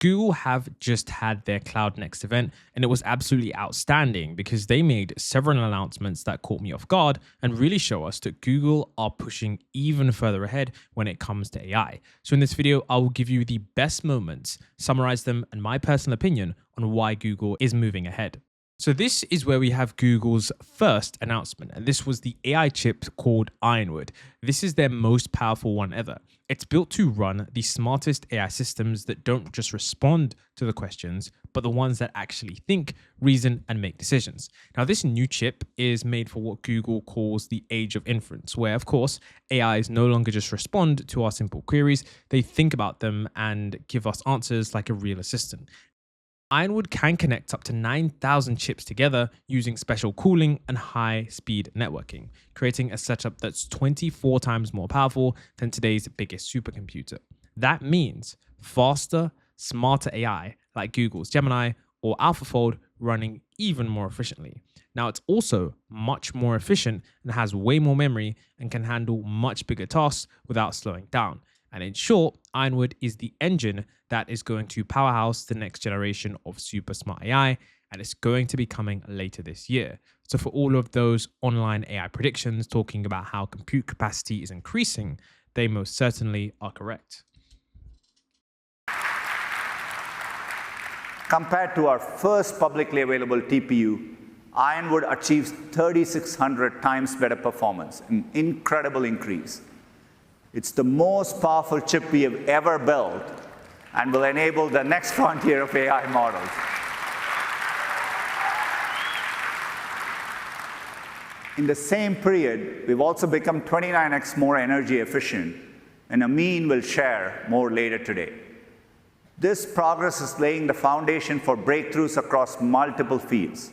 Google have just had their Cloud Next event, and it was absolutely outstanding because they made several announcements that caught me off guard and really show us that Google are pushing even further ahead when it comes to AI. So in this video, I will give you the best moments, summarize them, and my personal opinion on why Google is moving ahead. So this is where we have Google's first announcement, and this was the AI chip called Ironwood. This is their most powerful one ever. It's built to run the smartest AI systems that don't just respond to the questions, but the ones that actually think, reason, and make decisions. Now, this new chip is made for what Google calls the age of inference, where, of course, AIs no longer just respond to our simple queries, they think about them and give us answers like a real assistant. Ironwood can connect up to 9,000 chips together using special cooling and high-speed networking, creating a setup that's 24 times more powerful than today's biggest supercomputer. That means faster, smarter AI like Google's Gemini or AlphaFold running even more efficiently. Now, it's also much more efficient and has way more memory and can handle much bigger tasks without slowing down. And in short, Ironwood is the engine that is going to Powerhouse the next generation of super smart AI, and it's going to be coming later this year. So for all of those online AI predictions talking about how compute capacity is increasing, they most certainly are correct. Compared to our first publicly available TPU, Ironwood achieves 3,600 times better performance, an incredible increase. It's the most powerful chip we have ever built and will enable the next frontier of AI models. In the same period, we've also become 29x more energy efficient, and Amin will share more later today. This progress is laying the foundation for breakthroughs across multiple fields.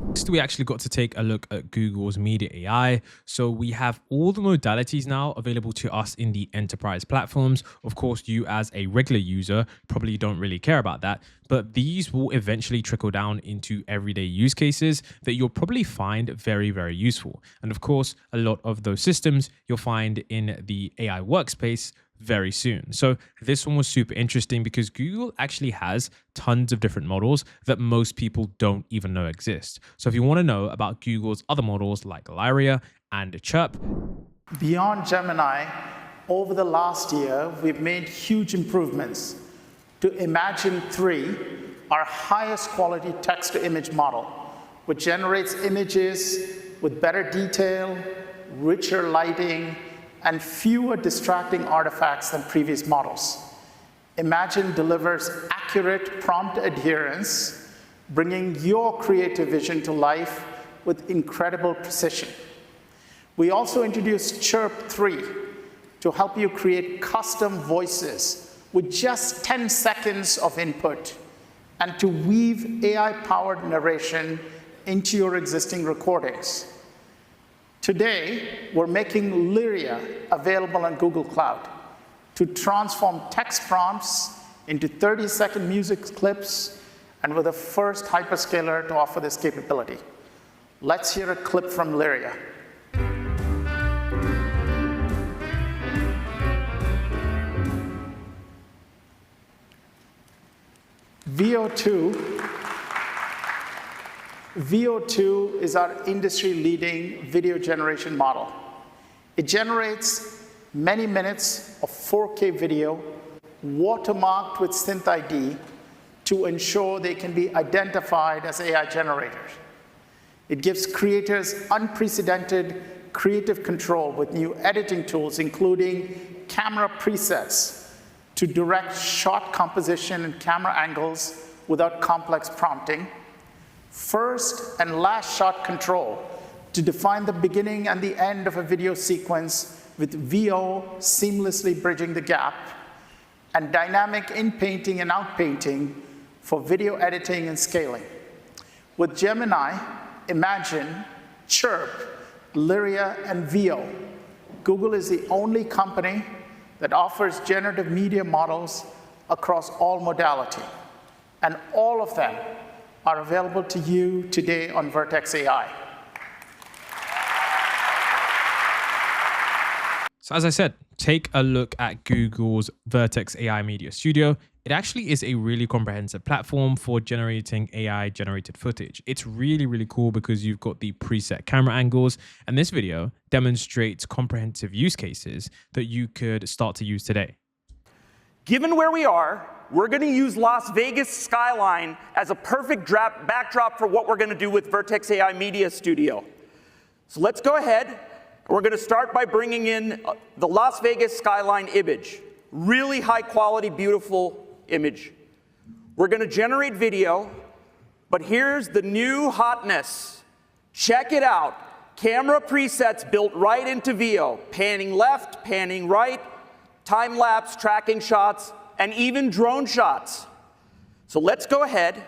Next, we actually got to take a look at Google's media AI. So we have all the modalities now available to us in the enterprise platforms. Of course, you as a regular user probably don't really care about that, but these will eventually trickle down into everyday use cases that you'll probably find very, very useful. And of course, a lot of those systems you'll find in the AI workspace very soon. So this one was super interesting because Google actually has tons of different models that most people don't even know exist. So if you want to know about Google's other models like Lyra and Chirp. Beyond Gemini, over the last year, we've made huge improvements to Imagen 3, our highest quality text-to-image model, which generates images with better detail, richer lighting, and fewer distracting artifacts than previous models. Imagen delivers accurate prompt adherence, bringing your creative vision to life with incredible precision. We also introduced Chirp 3 to help you create custom voices with just 10 seconds of input and to weave AI-powered narration into your existing recordings. Today, we're making Lyra available on Google Cloud to transform text prompts into 30-second music clips, and we're the first hyperscaler to offer this capability. Let's hear a clip from Lyra. VO2 is our industry-leading video generation model. It generates many minutes of 4K video, watermarked with Synth ID, to ensure they can be identified as AI generators. It gives creators unprecedented creative control with new editing tools, including camera presets to direct shot composition and camera angles without complex prompting, first and last shot control to define the beginning and the end of a video sequence with VO seamlessly bridging the gap, and dynamic in-painting and out-painting for video editing and scaling. With Gemini, Imagen, Chirp, Lyra, and VO, Google is the only company that offers generative media models across all modality, and all of them are available to you today on Vertex AI. So as I said, take a look at Google's Vertex AI Media Studio. It actually is a really comprehensive platform for generating AI generated footage. It's really, really cool because you've got the preset camera angles, and this video demonstrates comprehensive use cases that you could start to use today. Given where we are, we're going to use Las Vegas skyline as a perfect backdrop for what we're going to do with Vertex AI Media Studio. So let's go ahead. We're going to start by bringing in the Las Vegas skyline image. Really high quality, beautiful image. We're going to generate video, but here's the new hotness. Check it out. Camera presets built right into VO. Panning left, panning right, time lapse, tracking shots, and even drone shots. So let's go ahead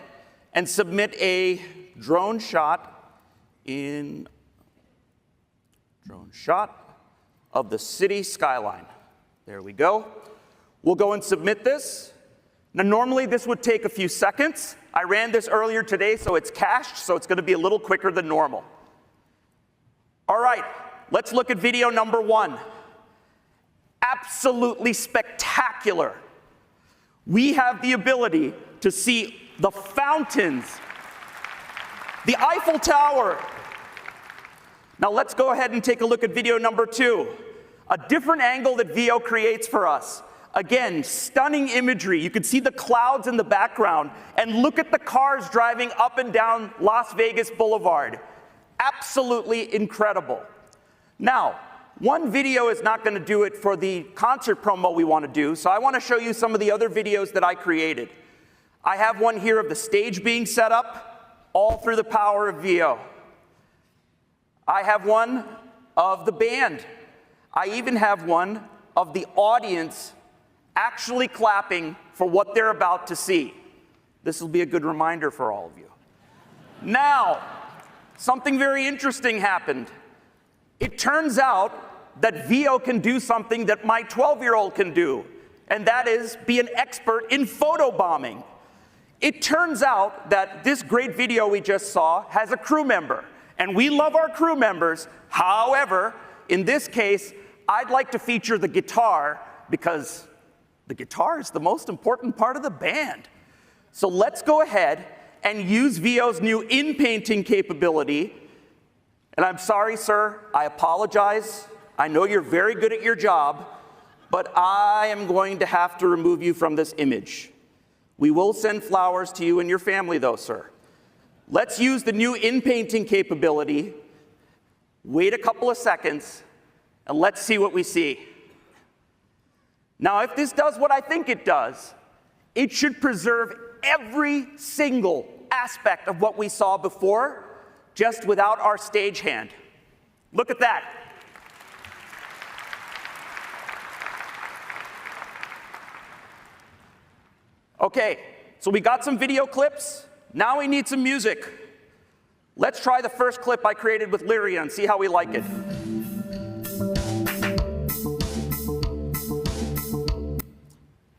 and submit a drone shot of the city skyline. There we go. We'll go and submit this. Now, normally this would take a few seconds. I ran this earlier today, so it's cached, so it's going to be a little quicker than normal. All right, let's look at video number 1. Absolutely spectacular. We have the ability to see the fountains, the Eiffel Tower. Now let's go ahead and take a look at video number 2. A different angle that VO creates for us. Again, stunning imagery. You can see the clouds in the background, and look at the cars driving up and down Las Vegas Boulevard. Absolutely incredible. Now, one video is not going to do it for the concert promo we want to do, so I want to show you some of the other videos that I created. I have one here of the stage being set up, all through the power of VO. I have one of the band. I even have one of the audience actually clapping for what they're about to see. This will be a good reminder for all of you. Now, something very interesting happened. It turns out that VO can do something that my 12-year-old can do, and that is be an expert in photobombing. It turns out that this great video we just saw has a crew member, and we love our crew members. However, in this case, I'd like to feature the guitar because the guitar is the most important part of the band. So let's go ahead and use VO's new in-painting capability. And I'm sorry, sir, I apologize. I know you're very good at your job, but I am going to have to remove you from this image. We will send flowers to you and your family though, sir. Let's use the new in-painting capability. Wait a couple of seconds, and let's see what we see. Now, if this does what I think it does, it should preserve every single aspect of what we saw before, just without our stagehand. Look at that. Okay, so we got some video clips. Now we need some music. Let's try the first clip I created with Lyria and see how we like it.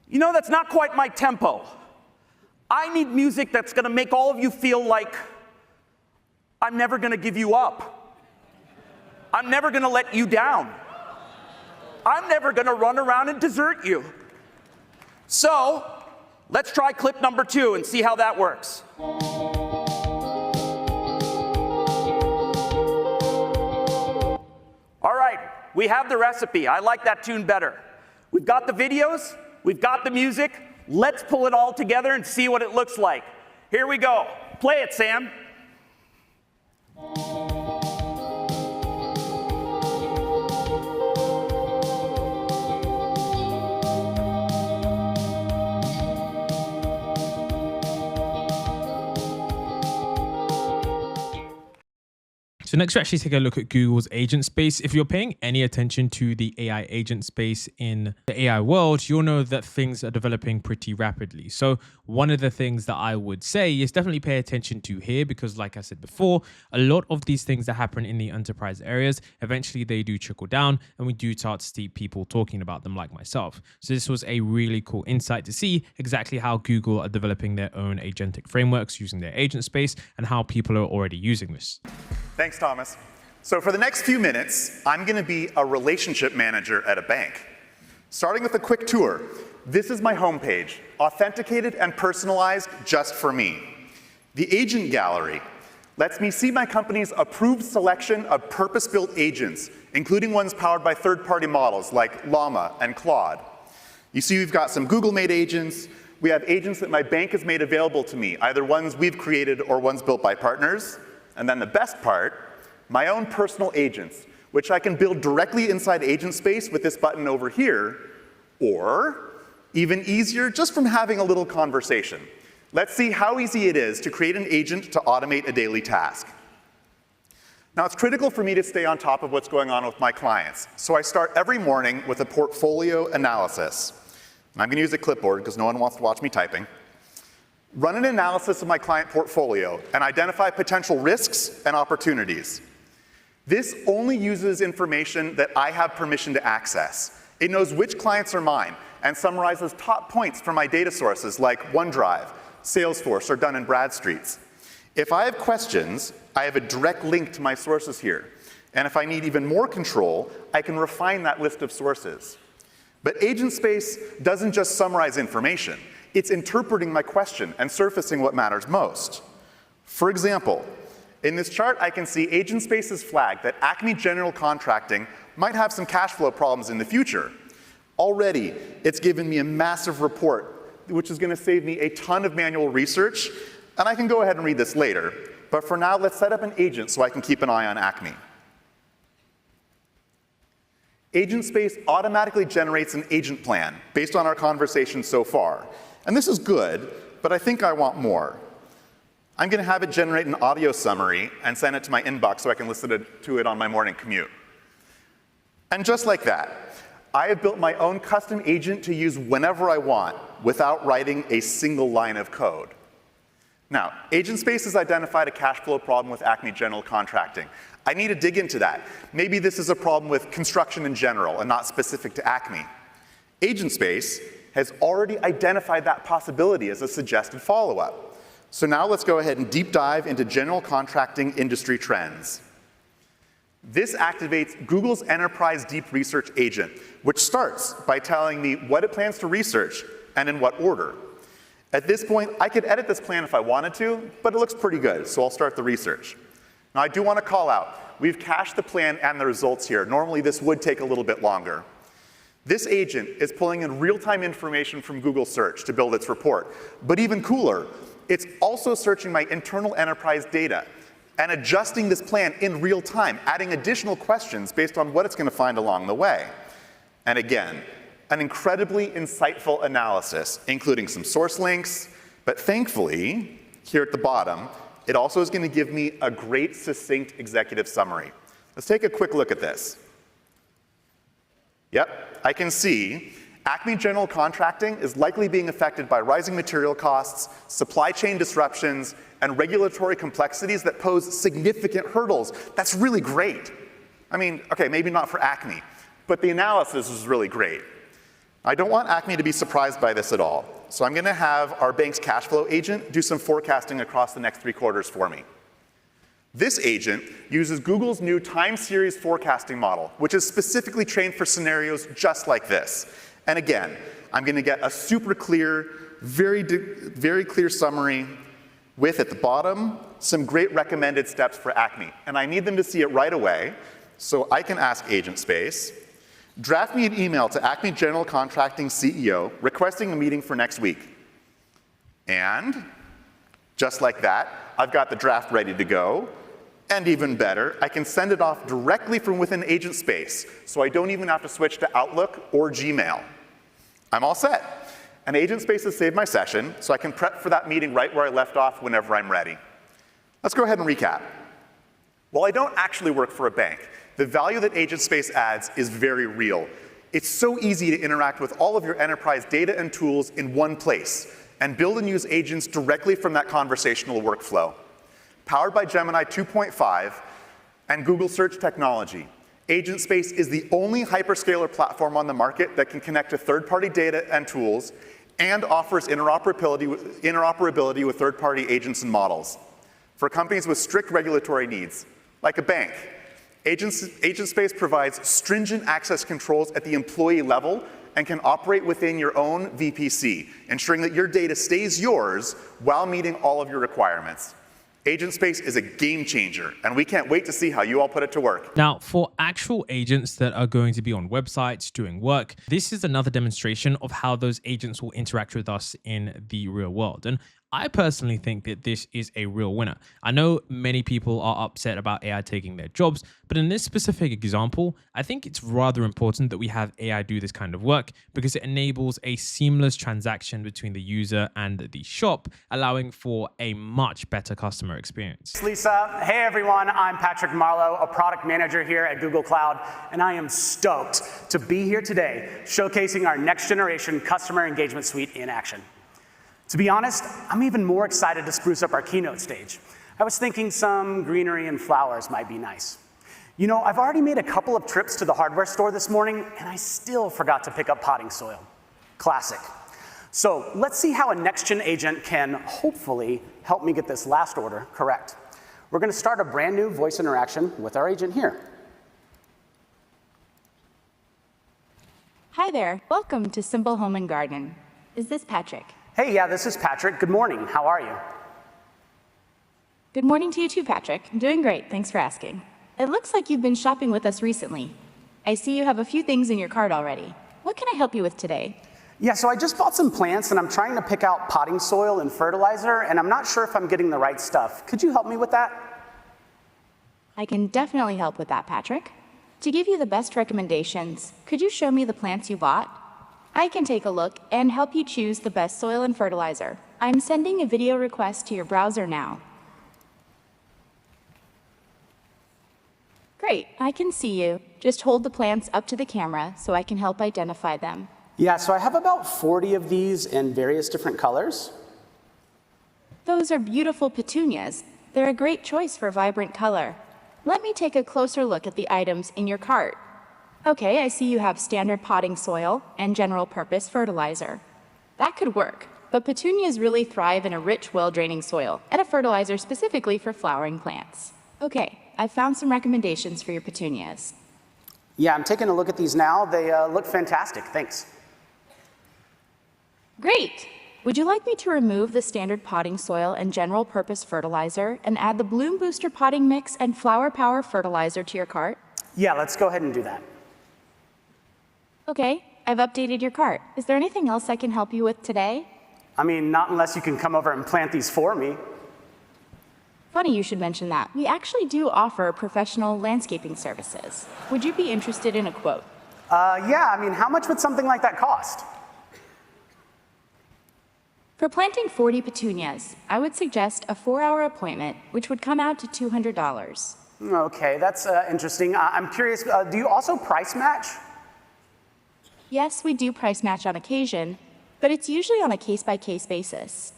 You know, that's not quite my tempo. I need music that's going to make all of you feel like I'm never going to give you up. I'm never going to let you down. I'm never going to run around and desert you. So, let's try clip number 2 and see how that works. All right, we have the recipe. I like that tune better. We've got the videos. We've got the music. Let's pull it all together and see what it looks like. Here we go. Play it, Sam. So next, we actually take a look at Google's agent space. If you're paying any attention to the AI agent space in the AI world, you'll know that things are developing pretty rapidly. So one of the things that I would say is definitely pay attention to here, because like I said before, a lot of these things that happen in the enterprise areas, eventually they do trickle down, and we do start to see people talking about them like myself. So this was a really cool insight to see exactly how Google are developing their own agentic frameworks using their agent space and how people are already using this. Thanks, Thomas. So for the next few minutes, I'm going to be a relationship manager at a bank. Starting with a quick tour, this is my homepage, authenticated and personalized just for me. The agent gallery lets me see my company's approved selection of purpose-built agents, including ones powered by third-party models like Llama and Claude. You see we've got some Google-made agents. We have agents that my bank has made available to me, either ones we've created or ones built by partners. And then the best part, my own personal agents, which I can build directly inside Agent Space with this button over here, or even easier, just from having a little conversation. Let's see how easy it is to create an agent to automate a daily task. Now, it's critical for me to stay on top of what's going on with my clients, so I start every morning with a portfolio analysis. I'm going to use a clipboard because no one wants to watch me typing. Run an analysis of my client portfolio and identify potential risks and opportunities. This only uses information that I have permission to access. It knows which clients are mine and summarizes top points from my data sources like OneDrive, Salesforce, or Dun & Bradstreet's. If I have questions, I have a direct link to my sources here. And if I need even more control, I can refine that list of sources. But Agent Space doesn't just summarize information. It's interpreting my question and surfacing what matters most. For example, in this chart, I can see Agent Space's flag that Acme General Contracting might have some cash flow problems in the future. Already, it's given me a massive report, which is going to save me a ton of manual research, and I can go ahead and read this later. But for now, let's set up an agent so I can keep an eye on Acme. Agent Space automatically generates an agent plan based on our conversation so far. And this is good, but I think I want more. I'm going to have it generate an audio summary and send it to my inbox so I can listen to it on my morning commute. And just like that, I have built my own custom agent to use whenever I want without writing a single line of code. Now, Agent Space has identified a cash flow problem with Acme General Contracting. I need to dig into that. Maybe this is a problem with construction in general and not specific to Acme. Agent Space has already identified that possibility as a suggested follow-up. So now let's go ahead and deep dive into general contracting industry trends. This activates Google's Enterprise Deep Research Agent, which starts by telling me what it plans to research and in what order. At this point, I could edit this plan if I wanted to, but it looks pretty good, so I'll start the research. Now, I do want to call out, we've cached the plan and the results here. Normally, this would take a little bit longer. This agent is pulling in real-time information from Google Search to build its report. But even cooler, it's also searching my internal enterprise data and adjusting this plan in real time, adding additional questions based on what it's going to find along the way. And again, an incredibly insightful analysis, including some source links, but thankfully, here at the bottom, it also is going to give me a great, succinct executive summary. Let's take a quick look at this. Yep, I can see Acme General Contracting is likely being affected by rising material costs, supply chain disruptions, and regulatory complexities that pose significant hurdles. That's really great. I mean, okay, maybe not for Acme, but the analysis is really great. I don't want Acme to be surprised by this at all, so I'm going to have our bank's cash flow agent do some forecasting across the next 3 quarters for me. This agent uses Google's new time series forecasting model, which is specifically trained for scenarios just like this. And again, I'm going to get a super clear, very clear summary with, at the bottom, some great recommended steps for Acme. And I need them to see it right away, so I can ask Agent Space, draft me an email to Acme General Contracting CEO requesting a meeting for next week. And just like that, I've got the draft ready to go. And even better, I can send it off directly from within Agent Space, so I don't even have to switch to Outlook or Gmail. I'm all set. And Agent Space has saved my session, so I can prep for that meeting right where I left off whenever I'm ready. Let's go ahead and recap. While I don't actually work for a bank, the value that Agent Space adds is very real. It's so easy to interact with all of your enterprise data and tools in one place, and build and use agents directly from that conversational workflow. Powered by Gemini 2.5 and Google Search technology, Agent Space is the only hyperscaler platform on the market that can connect to third-party data and tools and offers interoperability with third-party agents and models. For companies with strict regulatory needs, like a bank, Agent Space provides stringent access controls at the employee level and can operate within your own VPC, ensuring that your data stays yours while meeting all of your requirements. Agent Space is a game changer, and we can't wait to see how you all put it to work. Now, for actual agents that are going to be on websites doing work, this is another demonstration of how those agents will interact with us in the real world. And I personally think that this is a real winner. I know many people are upset about AI taking their jobs, but in this specific example, I think it's rather important that we have AI do this kind of work because it enables a seamless transaction between the user and the shop, allowing for a much better customer experience. Lisa. Hey everyone, I'm Patrick Marlowe, a product manager here at Google Cloud, and I am stoked to be here today showcasing our next generation customer engagement suite in action. To be honest, I'm even more excited to spruce up our keynote stage. I was thinking some greenery and flowers might be nice. You know, I've already made a couple of trips to the hardware store this morning, and I still forgot to pick up potting soil. Classic. So let's see how a next-gen agent can hopefully help me get this last order correct. We're going to start a brand new voice interaction with our agent here. Hi there. Welcome to Simple Home and Garden. Is this Patrick? Hey, yeah, this is Patrick. Good morning. How are you? Good morning to you too, Patrick. I'm doing great. Thanks for asking. It looks like you've been shopping with us recently. I see you have a few things in your cart already. What can I help you with today? Yeah, so I just bought some plants, and I'm trying to pick out potting soil and fertilizer, and I'm not sure if I'm getting the right stuff. Could you help me with that? I can definitely help with that, Patrick. To give you the best recommendations, could you show me the plants you bought? I can take a look and help you choose the best soil and fertilizer. I'm sending a video request to your browser now. Great, I can see you. Just hold the plants up to the camera so I can help identify them. Yeah, so I have about 40 of these in various different colors. Those are beautiful petunias. They're a great choice for vibrant color. Let me take a closer look at the items in your cart. Okay, I see you have standard potting soil and general purpose fertilizer. That could work, but petunias really thrive in a rich, well-draining soil and a fertilizer specifically for flowering plants. Okay, I found some recommendations for your petunias. Yeah, I'm taking a look at these now. They look fantastic. Thanks. Great! Would you like me to remove the standard potting soil and general purpose fertilizer and add the Bloom Booster potting mix and Flower Power fertilizer to your cart? Yeah, let's go ahead and do that. Okay, I've updated your cart. Is there anything else I can help you with today? I mean, not unless you can come over and plant these for me. Funny you should mention that. We actually do offer professional landscaping services. Would you be interested in a quote? Yeah, I mean, how much would something like that cost? For planting 40 petunias, I would suggest a 4-hour appointment, which would come out to $200. Okay, that's interesting. I'm curious, do you also price match? Yes, we do price match on occasion, but it's usually on a case-by-case basis.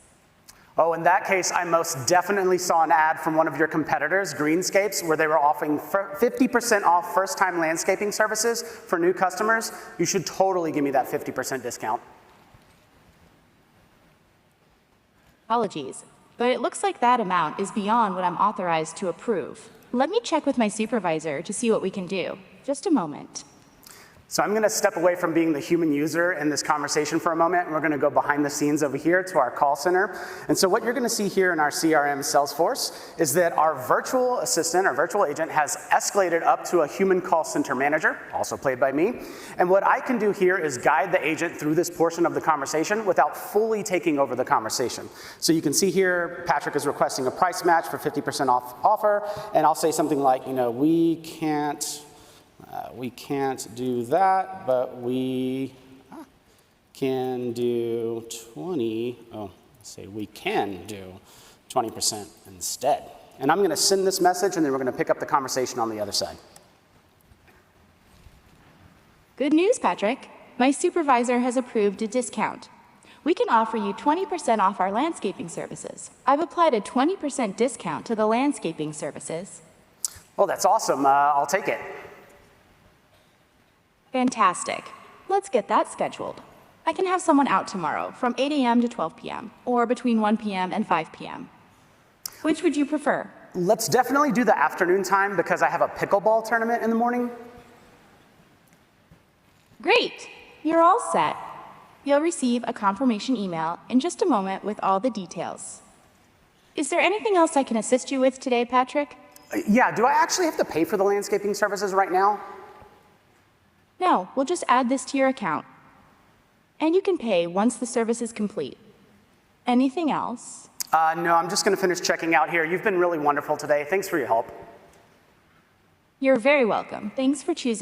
Oh, in that case, I most definitely saw an ad from one of your competitors, Greenscapes, where they were offering 50% off first-time landscaping services for new customers. You should totally give me that 50% discount. Apologies, but it looks like that amount is beyond what I'm authorized to approve. Let me check with my supervisor to see what we can do. Just a moment. So I'm going to step away from being the human user in this conversation for a moment, and we're going to go behind the scenes over here to our call center. And so what you're going to see here in our CRM Salesforce is that our virtual assistant, our virtual agent, has escalated up to a human call center manager, also played by me. And what I can do here is guide the agent through this portion of the conversation without fully taking over the conversation. So you can see here, Patrick is requesting a price match for 50% off offer, and I'll say something like, you know, we can't do that, but we can do 20, say we can do 20% instead. And I'm going to send this message, and then we're going to pick up the conversation on the other side. Good news, Patrick. My supervisor has approved a discount. We can offer you 20% off our landscaping services. I've applied a 20% discount to the landscaping services. Oh, that's awesome. I'll take it. Fantastic. Let's get that scheduled. I can have someone out tomorrow from 8 a.m. to 12 p.m. or between 1 p.m. and 5 p.m. Which would you prefer? Let's definitely do the afternoon time because I have a pickleball tournament in the morning. Great. You're all set. You'll receive a confirmation email in just a moment with all the details. Is there anything else I can assist you with today, Patrick? Yeah, do I actually have to pay for the landscaping services right now? No, we'll just add this to your account. And you can pay once the service is complete. Anything else? No, I'm just going to finish checking out here. You've been really wonderful today. Thanks for your help. You're very welcome. Thanks for choosing